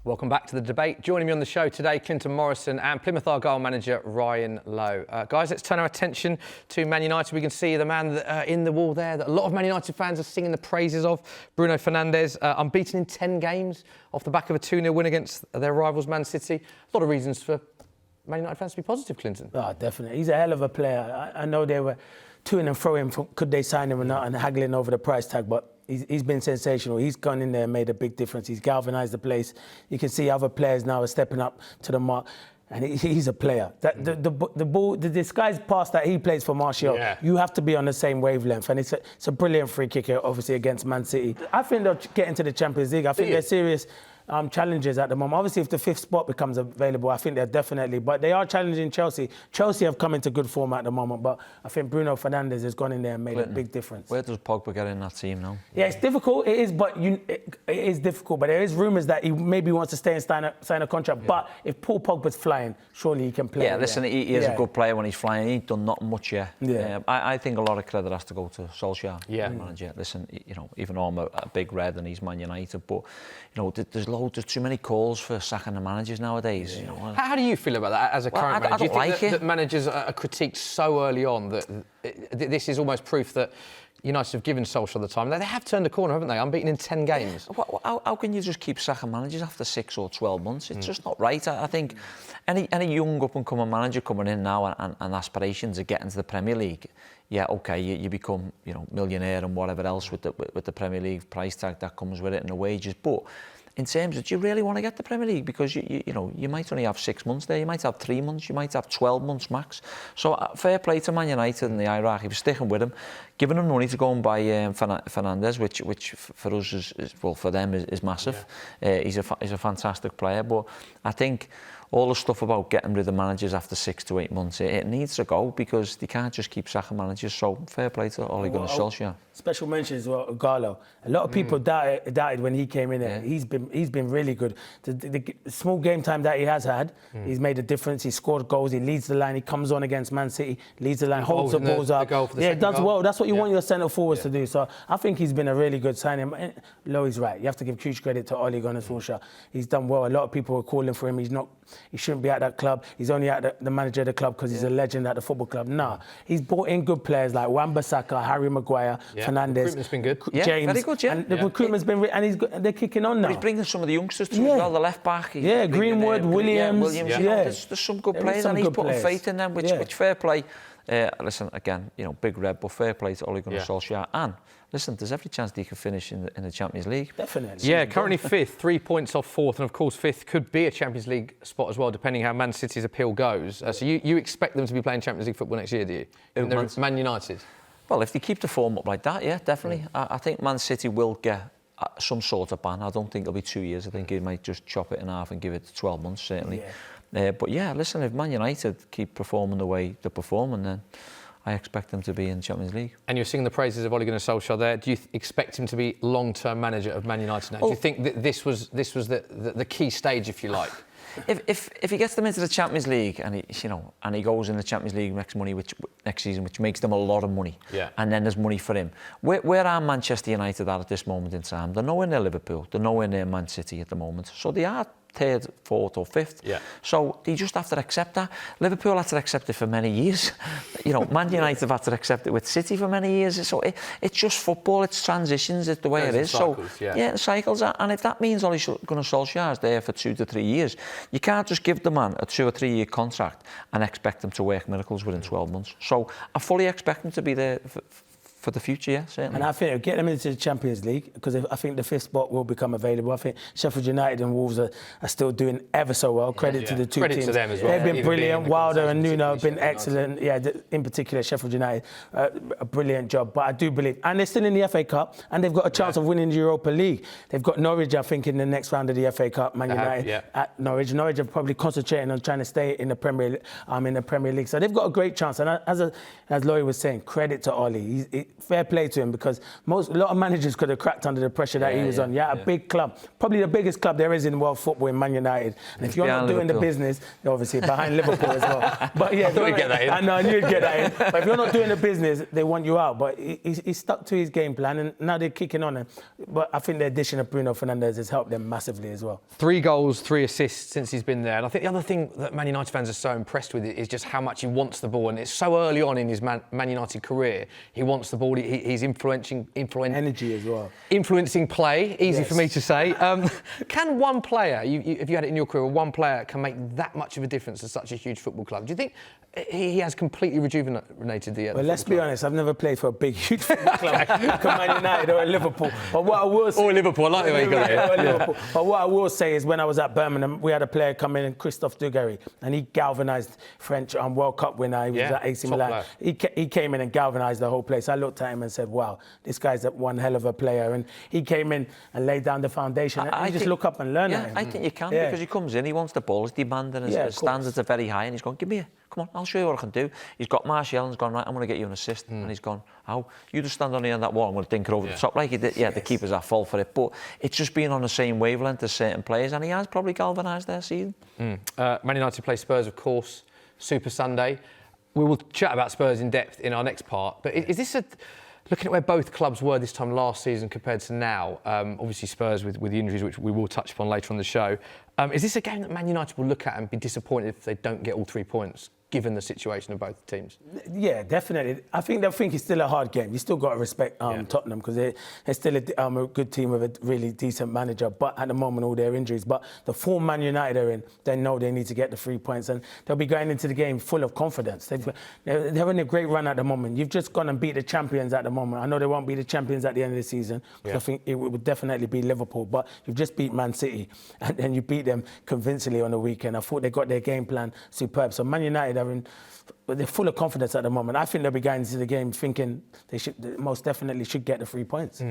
Welcome back to the debate. Joining me on the show today, Clinton Morrison and Plymouth Argyle manager Ryan Lowe. Guys, let's turn our attention to Man United. We can see the man in the wall there that a lot of Man United fans are singing the praises of, Bruno Fernandes, unbeaten in 10 games off the back of a 2-0 win against their rivals Man City. A lot of reasons for Man United fans to be positive, Clinton. Oh, definitely. He's a hell of a player. I know they were to-ing and fro-ing, could they sign him or not, and haggling over the price tag, but he's been sensational. He's gone in there and made a big difference. He's galvanised the place. You can see other players now are stepping up to the mark. And he's a player. The ball, the disguised pass that he plays for Martial, you have to be on the same wavelength. And it's a brilliant free kick, obviously, against Man City. I think they'll get into the Champions League. I think they're serious challenges at the moment. Obviously, if the fifth spot becomes available, I think they're definitely. But they are challenging Chelsea. Chelsea have come into good form at the moment. But I think Bruno Fernandes has gone in there and made a big difference. Where does Pogba get in that team now? Yeah, it's difficult. It is, but it is difficult. But there is rumours that he maybe wants to stay and sign a contract. Yeah. But if Paul Pogba's flying, surely he can play. Yeah, listen, he is a good player when he's flying. He ain't done not much yet. Yeah. I think a lot of credit has to go to Solskjaer, the manager. Listen, even though I'm a big red and he's Man United, but there's too many calls for sacking the managers nowadays. Yeah. How do you feel about that as a current manager? I don't like it. That managers are critiqued so early on that this is almost proof that United have given Solskjaer the time. They have turned a corner, haven't they? Unbeaten in 10 games. How can you just keep sacking managers after 6 or 12 months? It's just not right. I think any young up-and-coming manager coming in now and aspirations of getting to the Premier League, yeah, okay, you become millionaire and whatever else with the Premier League price tag that comes with it and the wages, but in terms of, do you really want to get the Premier League? Because you might only have 6 months there, you might have 3 months, you might have 12 months max. So fair play to Man United and the hierarchy for sticking with him, giving him money to go and buy Fernandes, which for us is well, for them is massive. Yeah. He's a fantastic player, but I think all the stuff about getting rid of managers after 6 to 8 months, it needs to go because they can't just keep sacking managers. So fair play to Ole Gunnar Solskjaer. Special mention as well, Garlo. A lot of people doubted when he came in there. Yeah. He's been really good. The small game time that he has had, he's made a difference. He scored goals. He leads the line. He comes on against Man City, leads the line, holds the balls up. Yeah, does well. That's what you want your centre forwards to do. So I think he's been a really good signing. Lowe is right. You have to give huge credit to Ole Gunnar Solskjaer. He's done well. A lot of people were calling for him. He shouldn't be at that club. He's only at the manager of the club because he's a legend at the football club. Nah, he's brought in good players like Wan-Bissaka, Harry Maguire, Fernandes. Recruitment's been good. James, very good, and the recruitment's been, and they're kicking on now. But he's bringing some of the youngsters too as well, the left back. Greenwood, Williams. There's some good players and he's putting faith in them, which fair play. Listen, again, big red, but fair play to Ole Gunnar Solskjaer. And listen, there's every chance that he can finish in the Champions League. Definitely. Yeah, currently fifth, 3 points off fourth, and of course fifth could be a Champions League spot as well, depending how Man City's appeal goes. So you expect them to be playing Champions League football next year, do you? Man United. Well, if they keep the form up like that, yeah, definitely. I think Man City will get some sort of ban. I don't think it'll be 2 years. I think he might just chop it in half and give it 12 months, certainly. Yeah. But yeah, listen, if Man United keep performing the way they're performing, then I expect them to be in the Champions League. And you're singing the praises of Ole Gunnar Solskjaer there. Do you expect him to be long-term manager of Man United now? Do you think that this was the key stage, if you like? If he gets them into the Champions League and he goes in the Champions League next season, which makes them a lot of money, and then there's money for him. Where are Manchester United at this moment in time? They're nowhere near Liverpool. They're nowhere near Man City at the moment. So they are third, fourth or fifth. Yeah. So you just have to accept that. Liverpool had to accept it for many years. Man United have had to accept it with City for many years. So it's just football. It's transitions. It's the way it is. Cycles, so the cycles. And if that means Ole Gunnar Solskjaer is there for 2 to 3 years, you can't just give the man a 2 or 3 year contract and expect him to work miracles within 12 months. So I fully expect him to be there for the future, yeah, certainly. And I think it'll get them into the Champions League because I think the fifth spot will become available. I think Sheffield United and Wolves are still doing ever so well. Credit to the two teams. To them as well. They've been brilliant. Wilder and Nuno have been excellent. Yeah, in particular Sheffield United, a brilliant job. But I do believe, and they're still in the FA Cup, and they've got a chance of winning the Europa League. They've got Norwich, I think, in the next round of the FA Cup. Man United at Norwich. Norwich are probably concentrating on trying to stay in the Premier League. So they've got a great chance. And as Lowe was saying, credit to Ole. fair play to him, because a lot of managers could have cracked under the pressure that he was on. A big club, probably the biggest club there is in world football, in Man United. And if you're not doing the business, obviously behind Liverpool as well. But yeah, I thought you'd get that in. I know, I knew you'd get that in. But if you're not doing the business, they want you out. But he stuck to his game plan, and now they're kicking on. But I think the addition of Bruno Fernandes has helped them massively as well. 3 goals, 3 assists since he's been there. And I think the other thing that Man United fans are so impressed with is just how much he wants the ball. And it's so early on in his Man United career, he wants the ball. He's influencing energy as well. Influencing play, easy for me to say. Can one player, if you had it in your career, one player can make that much of a difference to such a huge football club? Do you think he has completely rejuvenated the Well, let's be honest, I've never played for a big, huge football club like Man United or Liverpool. But what I will say... Or Liverpool, I like the way you got it. But what I will say is, when I was at Birmingham, we had a player come in, Christophe Dugarry, and he galvanised French World Cup winner. He was at AC Milan. He came in and galvanised the whole place. I looked at him and said, wow, this guy's one hell of a player. And he came in and laid down the foundation. I just look up and learn at him. I think you can, because he comes in, he wants the ball, he's demanding, his standards are very high, and he's going, give me a... Come on, I'll show you what I can do. He's got Martial and he's gone, right, I'm going to get you an assist. And he's gone, how? You just stand on the end of that wall, I'm going to dink it over the top like he did. Yeah, the keepers are full for it. But it's just being on the same wavelength as certain players, and he has probably galvanised their season. Man United play Spurs, of course, Super Sunday. We will chat about Spurs in depth in our next part. But is this looking at where both clubs were this time last season compared to now, obviously Spurs with the injuries, which we will touch upon later on the show, is this a game that Man United will look at and be disappointed if they don't get all 3 points, given the situation of both teams? Yeah, definitely. I think it's still a hard game. You still got to respect Tottenham, because they're still a good team with a really decent manager, but at the moment, all their injuries. But the form Man United are in, they know they need to get the 3 points, and they'll be going into the game full of confidence. They're in a great run at the moment. You've just gone and beat the champions at the moment. I know they won't be the champions at the end of the season, because I think it would definitely be Liverpool, but you've just beat Man City, and then you beat them convincingly on the weekend. I thought they got their game plan superb. So Man United they're full of confidence at the moment. I think they'll be going into the game thinking they most definitely should get the 3 points.